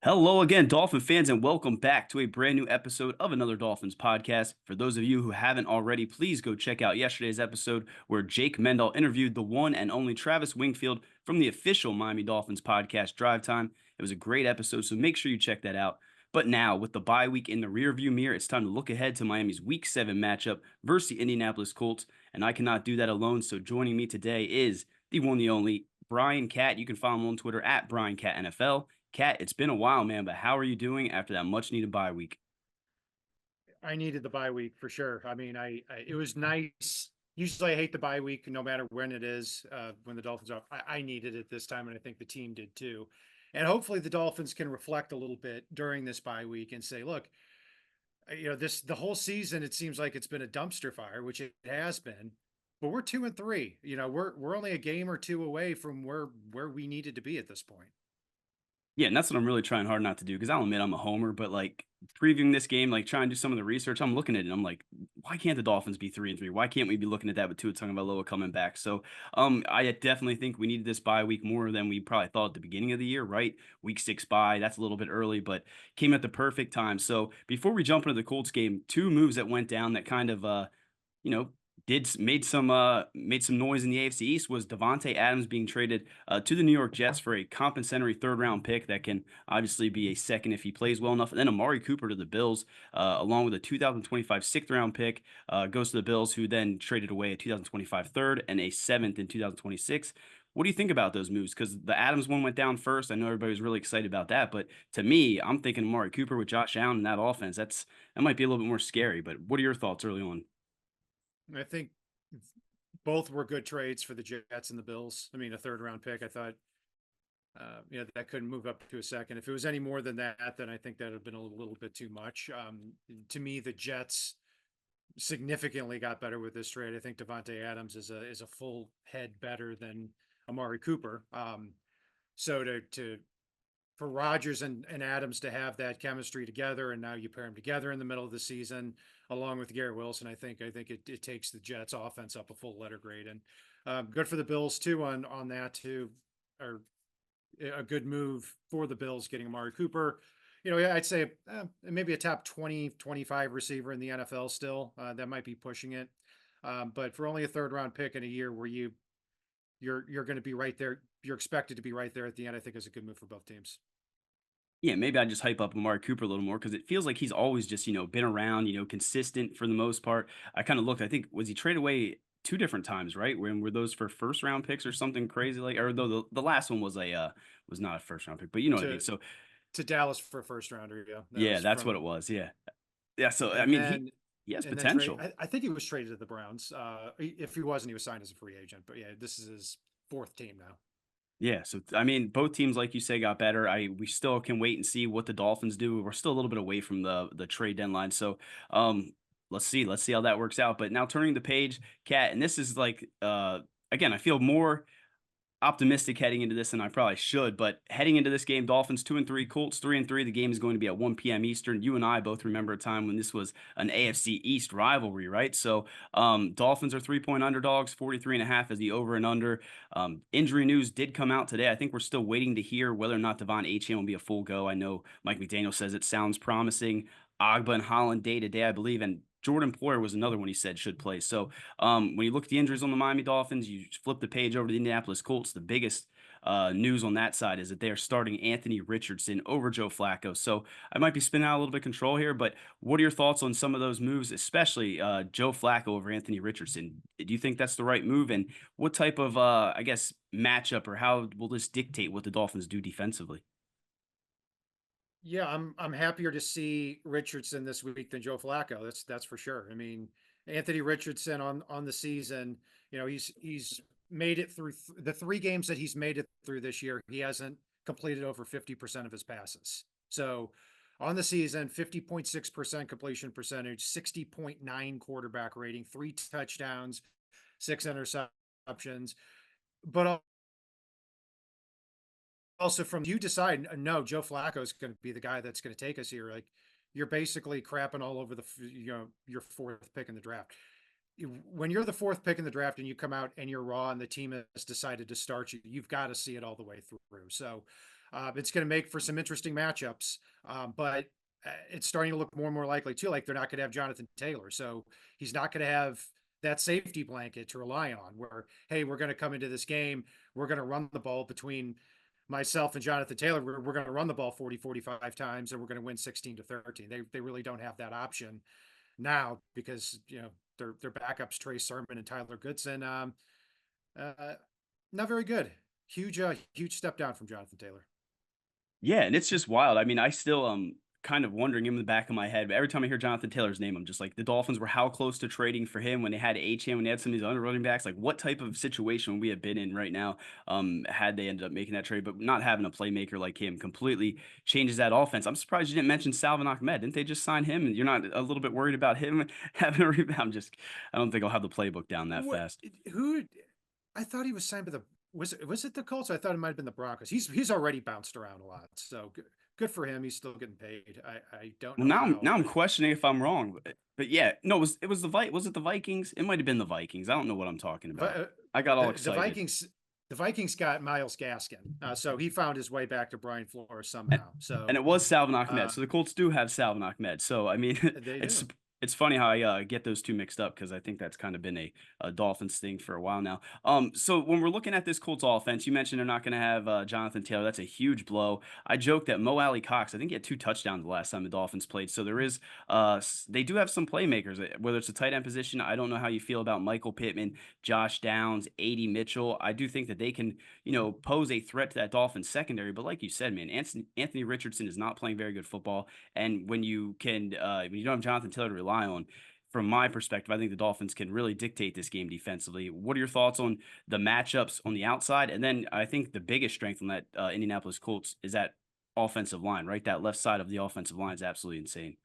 Hello again, Dolphin fans, and welcome back to a brand new episode of Another Dolphins Podcast. For those of you who haven't already, please go check out yesterday's episode where Jake Mendel interviewed the one and only Travis Wingfield from the official Miami Dolphins podcast Drive Time. It was a great episode, so make sure you check that out. But now, with the bye week in the rearview mirror, it's time to look ahead to Miami's Week 7 matchup versus the Indianapolis Colts, and I cannot do that alone, so joining me today is the one, the only, Brian Cat. You can follow him on Twitter at BrianCatNFL. Kat, it's been a while, man, but how are you doing after that much needed bye week? I needed the bye week for sure. I mean, it was nice. Usually I hate the bye week no matter when it is, when the Dolphins are. I needed it this time, and I think the team did too. And hopefully the Dolphins can reflect a little bit during this bye week and say, look, the whole season it seems like it's been a dumpster fire, which it has been. But we're 2-3. We're only a game or two away from where we needed to be at this point. Yeah, and that's what I'm really trying hard not to do because I'll admit I'm a homer, but like previewing this game, like trying to do some of the research, I'm looking at it and I'm like, why can't the Dolphins be 3-3? Why can't we be looking at that with Tua Tagovailoa coming back? So, I definitely think we needed this bye week more than we probably thought at the beginning of the year, right? Week 6 bye, that's a little bit early, but came at the perfect time. So, before we jump into the Colts game, two moves that went down that kind of you know, made some noise in the AFC East was Devontae Adams being traded to the New York Jets for a compensatory third round pick that can obviously be a second if he plays well enough. And then Amari Cooper to the Bills, along with a 2025 sixth round pick, goes to the Bills, who then traded away a 2025 third and a seventh in 2026. What do you think about those moves? Because the Adams one went down first. I know everybody was really excited about that, but to me, I'm thinking Amari Cooper with Josh Allen in that offense. That might be a little bit more scary. But what are your thoughts early on? I think both were good trades for the Jets and the Bills. I mean, a third round pick, I thought, that couldn't move up to a second. If it was any more than that, then I think that would have been a little bit too much. To me, the Jets significantly got better with this trade. I think Devontae Adams is a full head better than Amari Cooper. So for Rodgers and Adams to have that chemistry together, and now you pair them together in the middle of the season, along with Garrett Wilson, I think it takes the Jets offense up a full letter grade, and good for the Bills too on that too, or a good move for the Bills getting Amari Cooper. I'd say maybe a top 20, 25 receiver in the NFL still. That might be pushing it, but for only a third round pick in a year where you're going to be right there, you're expected to be right there at the end, I think is a good move for both teams. Yeah, maybe I just hype up Amari Cooper a little more because it feels like he's always just, been around, consistent for the most part. I kind of looked, I think, was he traded away two different times, right? When were those for first round picks or something crazy like, or though the last one was was not a first round pick, but you know what I mean. To So to Dallas for a first rounder, yeah, that yeah, was that's what from, it was. Yeah. Yeah. So I and mean then he has and then trade. potential. I think he was traded to the Browns. If he wasn't, he was signed as a free agent. But yeah, this is his fourth team now. Yeah, so I mean, both teams, like you say, got better. We still can wait and see what the Dolphins do. We're still a little bit away from the trade deadline, so let's see how that works out. But now turning the page, Cat, and this is like again, I feel more optimistic heading into this than I probably should. But heading into this game, Dolphins 2-3, Colts 3-3. The game is going to be at 1 p.m. Eastern. You and I both remember a time when this was an AFC East rivalry, right? So Dolphins are 3-point underdogs, 43.5 as the over and under. Injury news did come out today. I think we're still waiting to hear whether or not Devon Achane will be a full go. I know Mike McDaniel says it sounds promising. Agba and Holland day to day, I believe, and Jordan Poyer was another one he said should play. So when you look at the injuries on the Miami Dolphins, you flip the page over to the Indianapolis Colts. The biggest news on that side is that they are starting Anthony Richardson over Joe Flacco. So I might be spinning out a little bit of control here, but what are your thoughts on some of those moves, especially Joe Flacco over Anthony Richardson? Do you think that's the right move? And what type of, I guess, matchup or how will this dictate what the Dolphins do defensively? Yeah, I'm happier to see Richardson this week than Joe Flacco. That's for sure. I mean, Anthony Richardson on the season, he's made it through the three games that he's made it through this year. He hasn't completed over 50% of his passes. So on the season, 50.6% completion percentage, 60.9 quarterback rating, three touchdowns, six interceptions. But also from you decide, no, Joe Flacco is going to be the guy that's going to take us here. Like you're basically crapping all over your fourth pick in the draft. When you're the fourth pick in the draft and you come out and you're raw and the team has decided to start you, you've got to see it all the way through. So It's going to make for some interesting matchups, but it's starting to look more and more likely too. Like they're not going to have Jonathan Taylor, so he's not going to have that safety blanket to rely on. Where hey, we're going to come into this game, we're going to run the ball between myself and Jonathan Taylor. We're going to run the ball 40-45 times, and we're going to win 16-13. They really don't have that option now because their backups Trey Sermon and Tyler Goodson. Uh, Not very good. Huge step down from Jonathan Taylor. Yeah, and it's just wild. I mean, I still kind of wondering in the back of my head, but every time I hear Jonathan Taylor's name, I'm just like the Dolphins were how close to trading for him when they had HM, when they had some of these other running backs. Like what type of situation would we have been in right now had they ended up making that trade, but not having a playmaker like him completely changes that offense. I'm surprised you didn't mention Salvin Ahmed. Didn't they just sign him? And you're not a little bit worried about him having a rebound? I don't think I'll have the playbook down that What, fast. who I thought he was signed by the was it the Colts? I thought it might have been the Broncos. He's already bounced around a lot, so good for him. He's still getting paid. I don't Well, know how, now I'm but questioning if I'm wrong, but yeah, no, it was was it the Vikings? It might have been the Vikings. I don't know what I'm talking about. I got all the excited. Vikings got Miles Gaskin, so he found his way back to Brian Flores And, somehow. and So it was Salvin Ahmed. uh, So the Colts do have Salvin Ahmed. So I mean, they it's do. it's funny how I get those two mixed up because I think that's kind of been a Dolphins thing for a while now. So when we're looking at this Colts offense, you mentioned they're not going to have Jonathan Taylor. That's a huge blow. I joked that Mo Alley Cox, I think he had 2 touchdowns the last time the Dolphins played. So there is, they do have some playmakers. Whether it's a tight end position, I don't know how you feel about Michael Pittman, Josh Downs, A.D. Mitchell. I do think that they can pose a threat to that Dolphins secondary. But like you said, man, Anthony Richardson is not playing very good football. And when you don't have Jonathan Taylor to rely on, from my perspective, I think the Dolphins can really dictate this game defensively. What are your thoughts on the matchups on the outside? And then I think the biggest strength on that Indianapolis Colts is that offensive line, right? That left side of the offensive line is absolutely insane.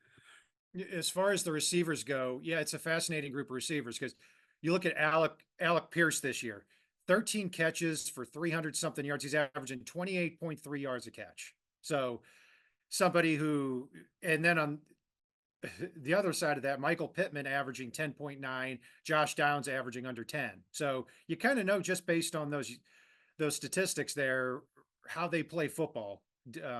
As far as the receivers go, yeah, it's a fascinating group of receivers because you look at Alec Pierce this year, 13 catches for 300 something yards. He's averaging 28.3 yards a catch. So somebody who, and then on the other side of that, Michael Pittman averaging 10.9, Josh Downs averaging under 10. So you kind of know just based on those statistics there how they play football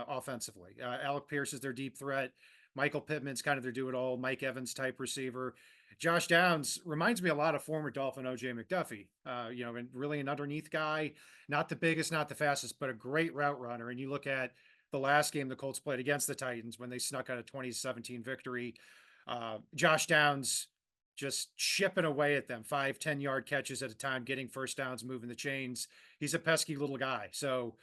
offensively. Alec Pierce is their deep threat. Michael Pittman's kind of their do it all, Mike Evans type receiver. Josh Downs reminds me a lot of former Dolphin OJ McDuffie, and really an underneath guy, not the biggest, not the fastest, but a great route runner. And you look at the last game the Colts played against the Titans when they snuck out a 2017 victory. Josh Downs just chipping away at them, 5-10 yard catches at a time, getting first downs, moving the chains. He's a pesky little guy. So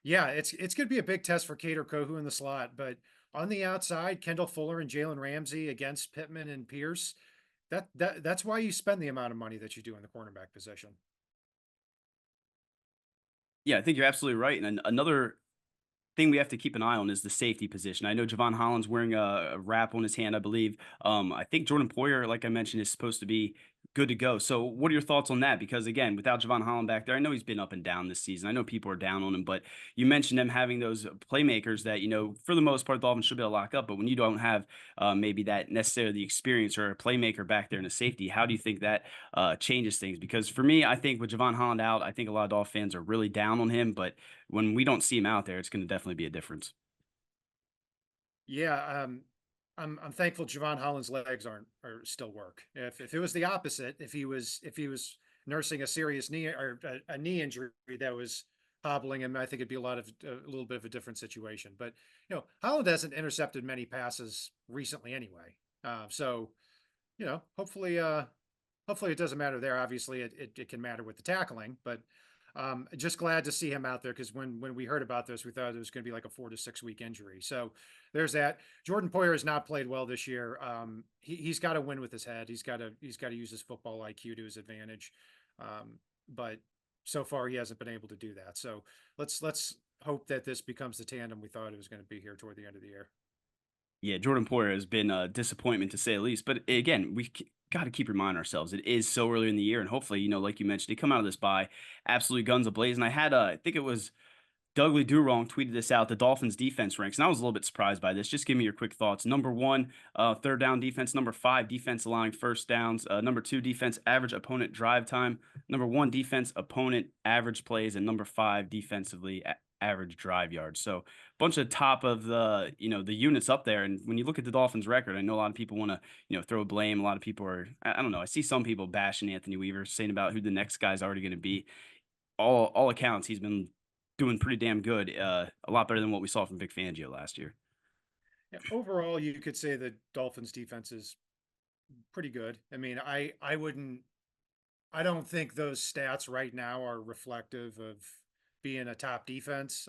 yeah, it's going to be a big test for Kader Kohu in the slot, but on the outside, Kendall Fuller and Jalen Ramsey against Pittman and Pierce. That's why you spend the amount of money that you do in the cornerback position. Yeah, I think you're absolutely right. And another thing we have to keep an eye on is the safety position. I know Javon Holland's wearing a wrap on his hand, I believe. I think Jordan Poyer, like I mentioned, is supposed to be good to go. So, what are your thoughts on that? Because again, without Javon Holland back there, I know he's been up and down this season. I know people are down on him, but you mentioned them having those playmakers that for the most part, the Dolphins should be able to lock up. But when you don't have maybe that necessarily the experience or a playmaker back there in a safety, how do you think that changes things? Because for me, I think with Javon Holland out, I think a lot of Dolphins fans are really down on him. But when we don't see him out there, it's going to definitely be a difference. Yeah, I'm thankful Javon Holland's legs are still work. If it was the opposite, if he was nursing a serious knee or a knee injury that was hobbling him, I think it'd be a little bit of a different situation. But Holland hasn't intercepted many passes recently anyway. So hopefully it doesn't matter there. Obviously, it can matter with the tackling, but just glad to see him out there because when we heard about this, we thought it was going to be like a 4 to 6 week injury. So there's that. Jordan Poyer has not played well this year. He's got to win with his head. He's got to use his football IQ to his advantage. But so far he hasn't been able to do that. So let's hope that this becomes the tandem we thought it was going to be here toward the end of the year. Yeah, Jordan Poyer has been a disappointment to say the least. But again, we got to keep reminding ourselves it is so early in the year, and hopefully, like you mentioned, they come out of this by absolutely guns ablaze. And I had, I think it was Douglas Durong tweeted this out. The Dolphins defense ranks, and I was a little bit surprised by this. Just give me your quick thoughts. Number one, third down defense. Number five, defense allowing first downs. Number two, defense average opponent drive time. Number one, defense opponent average plays, and number five, defensively average drive yards. So bunch of top of the, the units up there. And when you look at the Dolphins record, I know a lot of people want to, throw blame. A lot of people are, I don't know. I see some people bashing Anthony Weaver, saying about who the next guy's already going to be. All accounts, he's been doing pretty damn good. A lot better than what we saw from Vic Fangio last year. Yeah, overall, you could say the Dolphins defense is pretty good. I mean, I don't think those stats right now are reflective of being a top defense.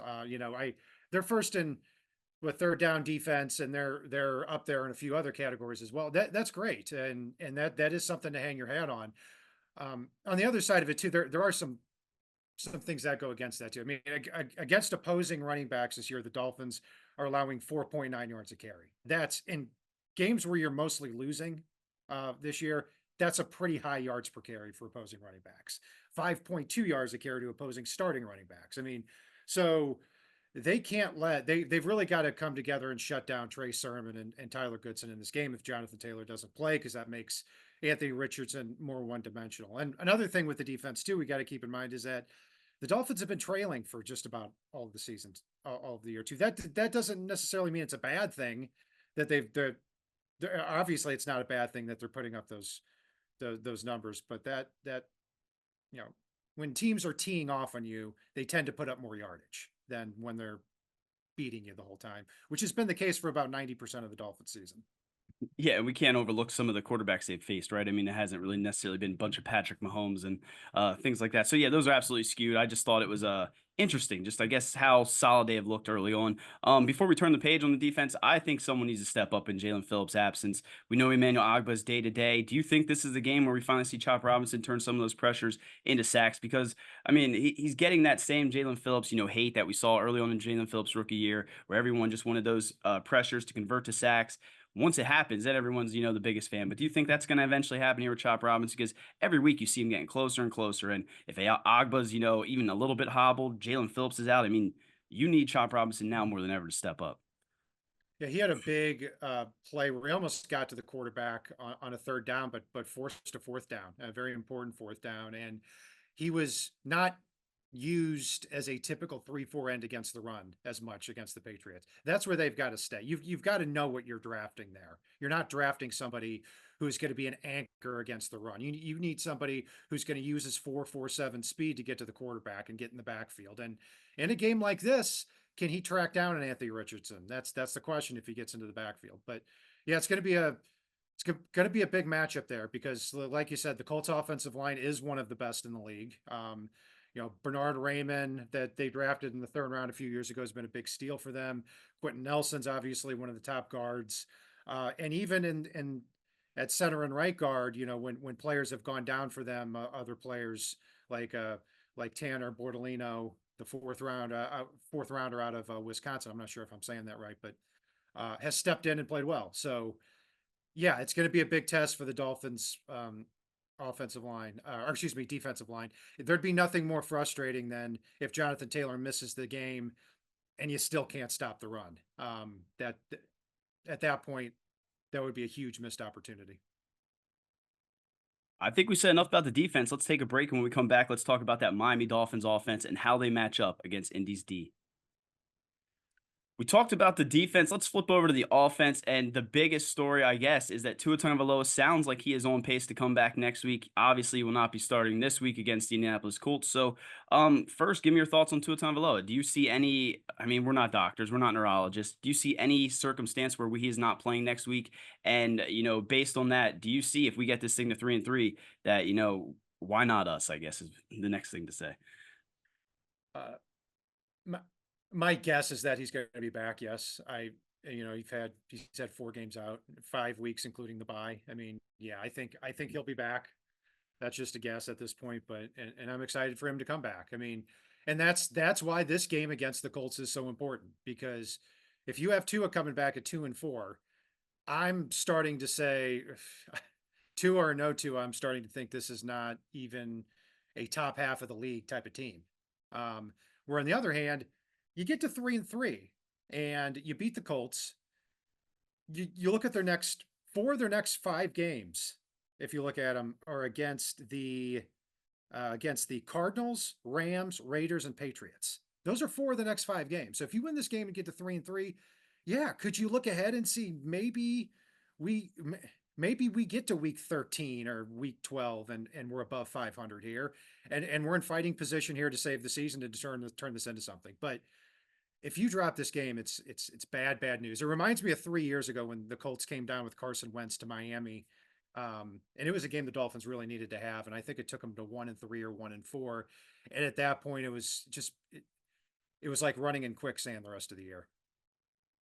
They're first in with third down defense, and they're up there in a few other categories as well. That's great, and that is something to hang your hat on. On the other side of it too, there are some things that go against that too. I mean, against opposing running backs this year, the Dolphins are allowing 4.9 yards a carry. That's in games where you're mostly losing this year. That's a pretty high yards per carry for opposing running backs. 5.2 yards a carry to opposing starting running backs. I mean, so they can't they've really got to come together and shut down Trey Sermon and Tyler Goodson in this game if Jonathan Taylor doesn't play, because that makes Anthony Richardson more one-dimensional. And another thing with the defense too, we got to keep in mind is that the Dolphins have been trailing for just about all of the seasons, all of the year too. That doesn't necessarily mean it's a bad thing that they're obviously it's not a bad thing that they're putting up those numbers, but that you know when teams are teeing off on you, they tend to put up more yardage than when they're beating you the whole time, which has been the case for about 90% of the Dolphins season. Yeah, and we can't overlook some of the quarterbacks they've faced, right? I mean, it hasn't really necessarily been a bunch of Patrick Mahomes and things like that. So yeah, those are absolutely skewed. I just thought it was interesting, just I guess how solid they have looked early on. Before we turn the page on the defense, I think someone needs to step up in Jalen Phillips' absence. We know Emmanuel Agba's day to day. Do you think this is the game where we finally see Chop Robinson turn some of those pressures into sacks? Because I mean, he's getting that same Jalen Phillips, hate that we saw early on in Jalen Phillips' rookie year, where everyone just wanted those pressures to convert to sacks. Once it happens, then everyone's, the biggest fan. But do you think that's going to eventually happen here with Chop Robinson? Because every week you see him getting closer and closer. And if Agba's, even a little bit hobbled, Jalen Phillips is out. I mean, you need Chop Robinson now more than ever to step up. Yeah, he had a big play where he almost got to the quarterback on a third down, but forced a fourth down, a very important fourth down. And he was not used as a typical 3-4 end against the run as much against the Patriots. That's where they've got to stay. You've got to know what you're drafting there. You're not drafting somebody who's going to be an anchor against the run. You need somebody who's going to use his 4.47 speed to get to the quarterback and get in the backfield. And in a game like this, can he track down an Anthony Richardson? That's the question if he gets into the backfield. But yeah, it's going to be a big matchup there because, like you said, the Colts offensive line is one of the best in the league. Bernard Raymond that they drafted in the third round a few years ago has been a big steal for them. Quentin Nelson's obviously one of the top guards. And even in at center and right guard, when players have gone down for them, other players like Tanner Bordolino, the fourth rounder out of Wisconsin. I'm not sure if I'm saying that right, but has stepped in and played well. So yeah, it's going to be a big test for the Dolphins offensive line, or excuse me, defensive line. There'd be nothing more frustrating than if Jonathan Taylor misses the game and you still can't stop the run. That at that point, that would be a huge missed opportunity. I think we said enough about the defense. Let's take a break. And when we come back, let's talk about that Miami Dolphins offense and how they match up against Indy's D. We talked about the defense. Let's flip over to the offense. And the biggest story, I guess, is that Tua Tagovailoa sounds like he is on pace to come back next week. Obviously, he will not be starting this week against the Indianapolis Colts. So, first, give me your thoughts on Tua Tagovailoa. Do you see any? I mean, we're not doctors, we're not neurologists. Do you see any circumstance where he is not playing next week? And based on that, do you see if we get this thing to 3-3 that why not us? I guess is the next thing to say. Uh, my guess is that he's going to be back. Yes, he's had 4 games out, 5 weeks, including the bye. I mean, yeah, I think he'll be back. That's just a guess at this point, but and I'm excited for him to come back. I mean, and that's why this game against the Colts is so important, because if you have Tua coming back at 2-4, I'm starting to say Tua or no Tua, I'm starting to think this is not even a top half of the league type of team. Where on the other hand, you get to 3-3 and you beat the Colts. You look at their next 5 games. If you look at them, are against the Cardinals, Rams, Raiders, and Patriots. Those are 4 of the next 5 games. So if you win this game and get to 3-3, yeah, could you look ahead and see we maybe we get to week 13 or week 12 and we're above 500 here and we're in fighting position here to save the season to turn this into something. But if you drop this game, it's bad news. It reminds me of 3 years ago when the Colts came down with Carson Wentz to Miami. And it was a game the Dolphins really needed to have. And I think it took them to 1-3 or 1-4. And at that point, it was just, it was like running in quicksand the rest of the year.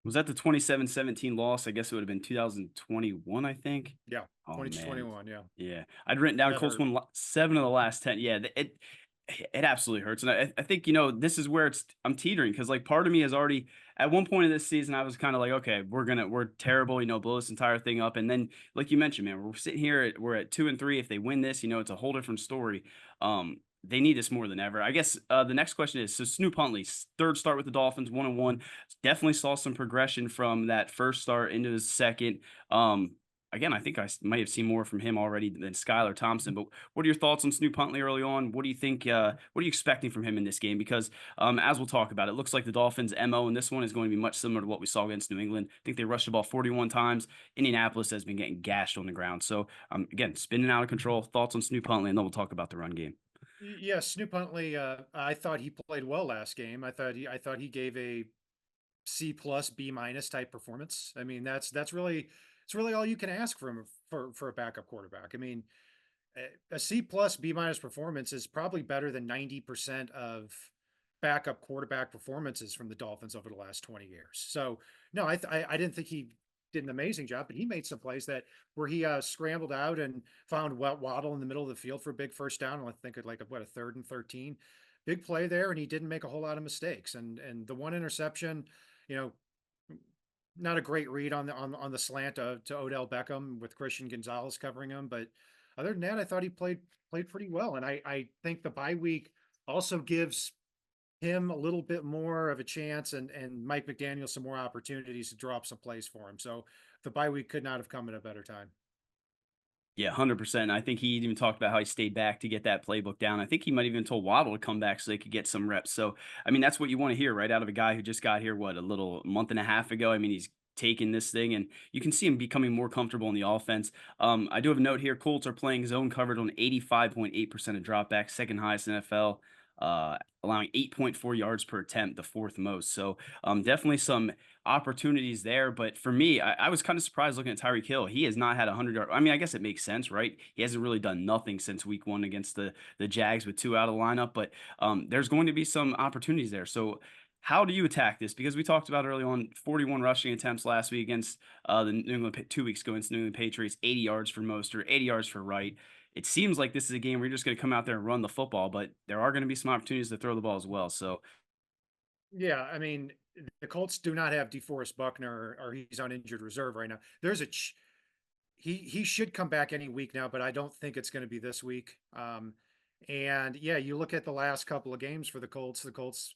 Was that the 27-17 loss? I guess it would have been 2021, I think. Yeah. Oh 20 to man. 21. Yeah. Yeah. I'd written down That Colts hurt. won 7 of the last 10. Yeah, it absolutely hurts. And I think, this is where I'm teetering because like part of me has already at one point in this season, I was kind of like, okay, we're terrible, blow this entire thing up. And then, like you mentioned, man, we're sitting here, we're at 2-3. If they win this, it's a whole different story. They need this more than ever. I guess the next question is, so Snoop Huntley's third start with the Dolphins, 1-1, definitely saw some progression from that first start into his second. Again, I think might have seen more from him already than Skylar Thompson. But what are your thoughts on Snoop Huntley early on? What do you think? What are you expecting from him in this game? Because as we'll talk about, it looks like the Dolphins' MO in this one is going to be much similar to what we saw against New England. I think they rushed the ball 41 times. Indianapolis has been getting gashed on the ground. So again, spinning out of control. Thoughts on Snoop Huntley, and then we'll talk about the run game. Yeah, Snoop Huntley. I thought he played well last game. I thought he gave a C plus B minus type performance. I mean, that's really it's really all you can ask from for a backup quarterback. I mean, a C plus B minus performance is probably better than 90% of backup quarterback performances from the Dolphins over the last 20 years. So no, I didn't think he did an amazing job, but he made some plays that where he scrambled out and found Waddle in the middle of the field for a big first down. I think like a 3rd and 13, big play there, and he didn't make a whole lot of mistakes. And the one interception, you know, not a great read on the slant to Odell Beckham with Christian Gonzalez covering him, but other than that, I thought he played pretty well. And I think the bye week also gives him a little bit more of a chance and Mike McDaniel some more opportunities to draw up some plays for him. So the bye week could not have come at a better time. Yeah, 100%. I think he even talked about how he stayed back to get that playbook down. I think he might even told Waddle to come back so they could get some reps. So, I mean, that's what you want to hear, right, out of a guy who just got here, what, a little month and a half ago. I mean, he's taking this thing, and you can see him becoming more comfortable in the offense. I do have a note here. Colts are playing zone covered on 85.8% of dropbacks, second highest in NFL, allowing 8.4 yards per attempt, the fourth most. So, definitely some opportunities there. But for me, I was kind of surprised looking at Tyreek Hill. He has not had 100 yards. I mean, I guess it makes sense, right? He hasn't really done nothing since week 1 against the Jags with 2 out of the lineup. But there's going to be some opportunities there. So how do you attack this? Because we talked about early on 41 rushing attempts last week against the New England 2 weeks ago against New England Patriots, 80 yards for Mostert, 80 yards for Wright. It seems like this is a game where you're just going to come out there and run the football, but there are going to be some opportunities to throw the ball as well. So Yeah, I mean, the Colts do not have DeForest Buckner, or he's on injured reserve right now. There's a he should come back any week now, but I don't think it's going to be this week. And yeah, you look at the last couple of games for the Colts. The Colts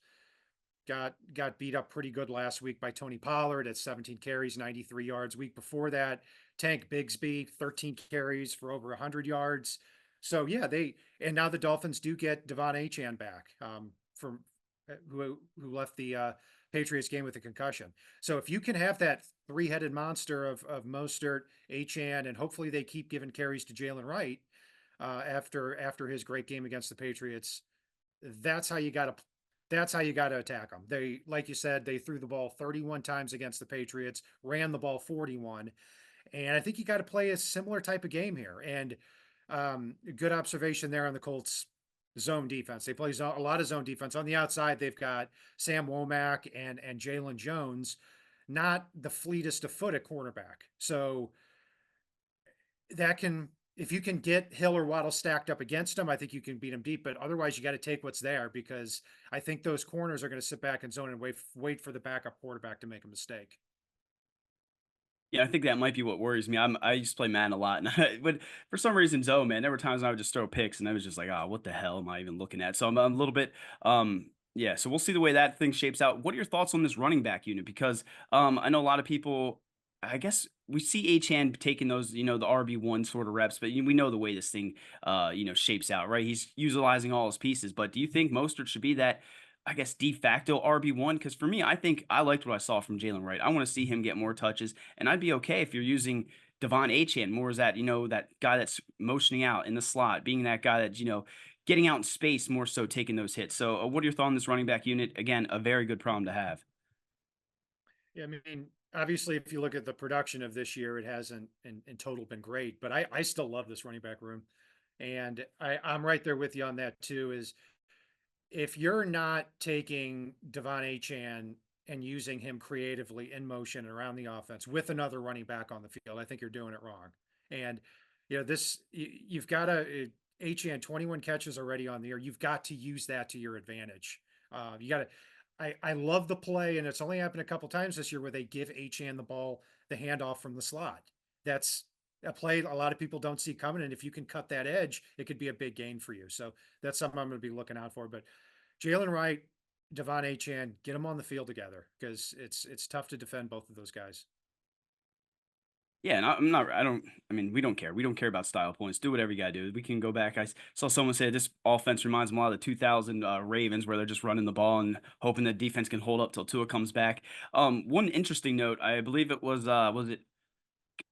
got beat up pretty good last week by Tony Pollard at 17 carries, 93 yards. Week before that, Tank Bigsby, 13 carries for over 100 yards. So yeah, and now the Dolphins do get Devon Achane back from who left the Patriots game with a concussion. So if you can have that 3-headed monster of Mostert, Achane, and hopefully they keep giving carries to Jalen Wright after his great game against the Patriots, that's how you got to attack them. They, like you said, they threw the ball 31 times against the Patriots, ran the ball 41. And I think you got to play a similar type of game here. And good observation there on the Colts zone defense. They play a lot of zone defense. On the outside, they've got Sam Womack and Jalen Jones, not the fleetest of foot at cornerback. So that can, if you can get Hill or Waddle stacked up against them, I think you can beat them deep. But otherwise, you got to take what's there, because I think those corners are going to sit back in zone and wait for the backup quarterback to make a mistake. yeah, I think that might be what worries me. I used to play Madden a lot, and but for some reason, zone, man, there were times I would just throw picks, and I was just like, oh, what the hell am I even looking at? So I'm a little bit, yeah. So we'll see the way that thing shapes out. What are your thoughts on this running back unit? Because I know a lot of people. I guess we see Achan taking those, the RB1 sort of reps, but we know the way this thing, shapes out, right? He's utilizing all his pieces. But do you think Mostert should be that I guess, de facto RB1? Because for me, I think I liked what I saw from Jalen Wright. I want to see him get more touches, and I'd be okay if you're using Devon Achane more as that, that guy that's motioning out in the slot, being that guy that's, getting out in space more so taking those hits. So, what are your thoughts on this running back unit? Again, a very good problem to have. Yeah, I mean, obviously, if you look at the production of this year, it hasn't in total been great, but I still love this running back room. And I'm right there with you on that too. Is if you're not taking Devon Achan and using him creatively in motion and around the offense with another running back on the field, I think you're doing it wrong. And you've got to Achan 21 catches already on the year. You've got to use that to your advantage. You got to. I love the play, and it's only happened a couple times this year where they give Achan the ball, the handoff from the slot. That's a play a lot of people don't see coming, and if you can cut that edge, it could be a big gain for you. So that's something I'm going to be looking out for. But Jalen Wright, Devon Achan, get them on the field together because it's tough to defend both of those guys. Yeah, and I'm not. I don't. I mean, we don't care. We don't care about style points. Do whatever you gotta do. We can go back. Saw someone say this offense reminds them a lot of the 2000 Ravens, where they're just running the ball and hoping that defense can hold up till Tua comes back. One interesting note. I believe it was it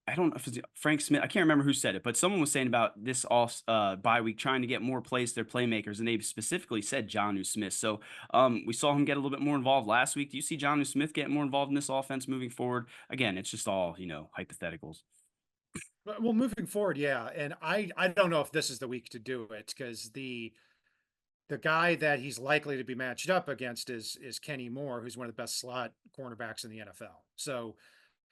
I don't know if it's Frank Smith. I can't remember who said it, but someone was saying about this off bye week trying to get more plays to their playmakers, and they specifically said Jonnu Smith. So we saw him get a little bit more involved last week. Do you see Jonnu Smith getting more involved in this offense moving forward? Again, it's just all hypotheticals. Well, moving forward, yeah, and I don't know if this is the week to do it because the guy that he's likely to be matched up against is Kenny Moore, who's one of the best slot cornerbacks in the NFL. So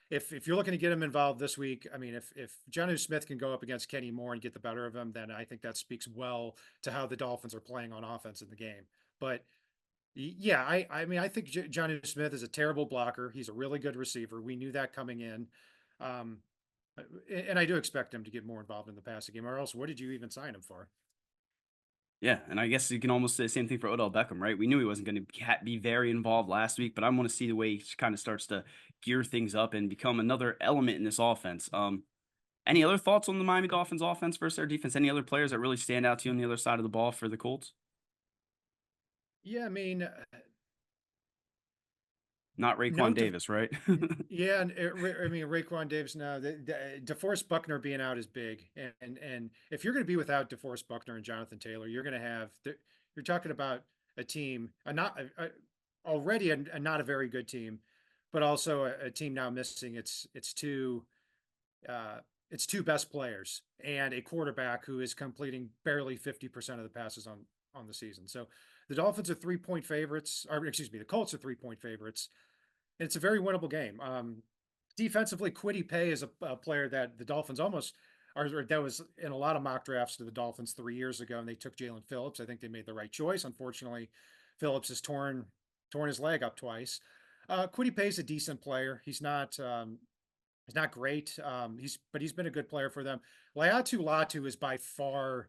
if you're looking to get him involved this week, I mean, if Jonnu Smith can go up against Kenny Moore and get the better of him, then I think that speaks well to how the Dolphins are playing on offense in the game. But yeah, I mean, I think Jonnu Smith is a terrible blocker. He's a really good receiver. We knew that coming in. Um, and I do expect him to get more involved in the passing game, or else what did you even sign him for? Yeah, and I guess you can almost say the same thing for Odell Beckham, right? We knew he wasn't going to be very involved last week, but I want to see the way he kind of starts to gear things up and become another element in this offense. Any other thoughts on the Miami Dolphins offense versus their defense? Any other players that really stand out to you on the other side of the ball for the Colts? Yeah, I mean, Not no, Raekwon Davis, right? yeah, and I mean Raekwon Davis. Now, DeForest Buckner being out is big, and if you're going to be without DeForest Buckner and Jonathan Taylor, you're going to have you're talking about a team, already a not a very good team, but also a team now missing uh, its two best players and a quarterback who is completing barely 50% of the passes on the season. So the Dolphins are 3-point favorites, or excuse me, the Colts are 3-point favorites. And it's a very winnable game. Defensively, Kwity Paye is a player that the Dolphins almost or that was in a lot of mock drafts to the Dolphins 3 years ago, and they took Jalen Phillips. I think they made the right choice. Unfortunately, Phillips has torn his leg up twice. Kwity Paye is a decent player. He's not great. He's been a good player for them. Latu is by far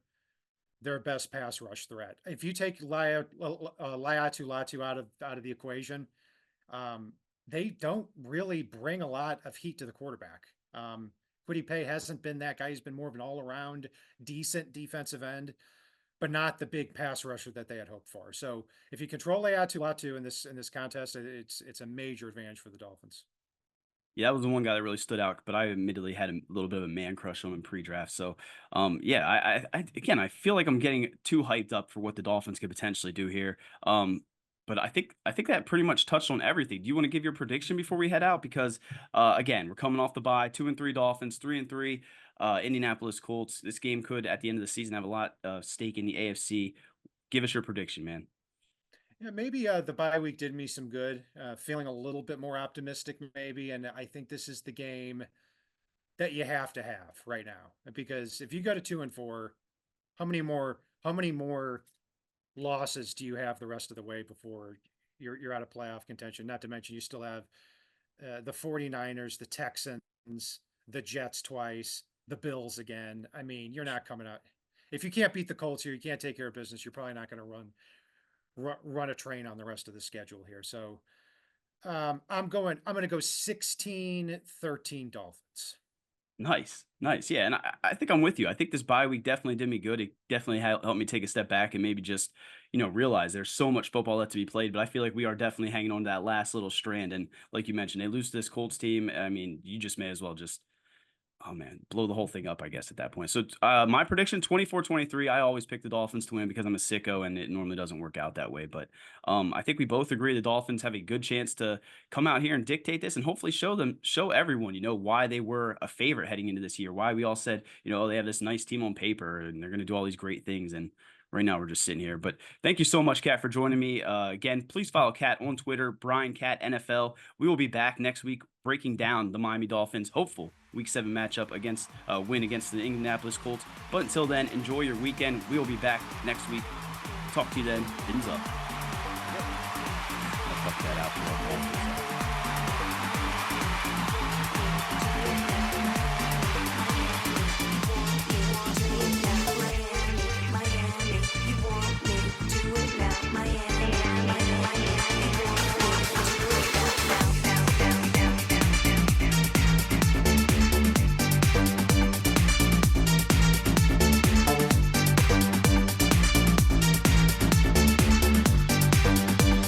their best pass rush threat. If you take Latu out of the equation, they don't really bring a lot of heat to the quarterback. Kwity Paye hasn't been that guy. He's been more of an all-around decent defensive end, but not the big pass rusher that they had hoped for. So if you control Latu in this contest, it's a major advantage for the Dolphins. Yeah, that was the one guy that really stood out, but I admittedly had a little bit of a man crush on him in pre-draft. So, yeah, again, I feel like I'm getting too hyped up for what the Dolphins could potentially do here. But I think that pretty much touched on everything. Do you want to give your prediction before we head out? Because again, we're coming off the bye, 2-3 Dolphins, 3-3 Indianapolis Colts. This game could, at the end of the season, have a lot of stake in the AFC. Give us your prediction, man. Yeah, maybe the bye week did me some good. Feeling a little bit more optimistic, maybe, and I think this is the game that you have to have right now because if you go to 2-4, how many more losses do you have the rest of the way before you're out of playoff contention? Not to mention you still have the 49ers, the Texans, the Jets twice, the Bills again. I mean, you're not coming out. If you can't beat the Colts here, you can't take care of business. You're probably not going to run a train on the rest of the schedule here. So I'm going to go 16-13 Dolphins. Nice, nice. Yeah, and I think I'm with you. I think this bye week definitely did me good. It definitely helped me take a step back and maybe just, realize there's so much football left to be played. But I feel like we are definitely hanging on to that last little strand. And like you mentioned, they lose to this Colts team. I mean, you just may as well just, oh man, blow the whole thing up, I guess, at that point. So my prediction, 24-23. I always pick the Dolphins to win because I'm a sicko and it normally doesn't work out that way. But I think we both agree the Dolphins have a good chance to come out here and dictate this and hopefully show everyone, why they were a favorite heading into this year, why we all said, they have this nice team on paper and they're going to do all these great things. And right now, we're just sitting here. But thank you so much, Kat, for joining me. Again, please follow Kat on Twitter, Brian Cat NFL. We will be back next week breaking down the Miami Dolphins' hopeful Week 7 matchup win against the Indianapolis Colts. But until then, enjoy your weekend. We will be back next week. Talk to you then. Fins up. I'll fuck that out.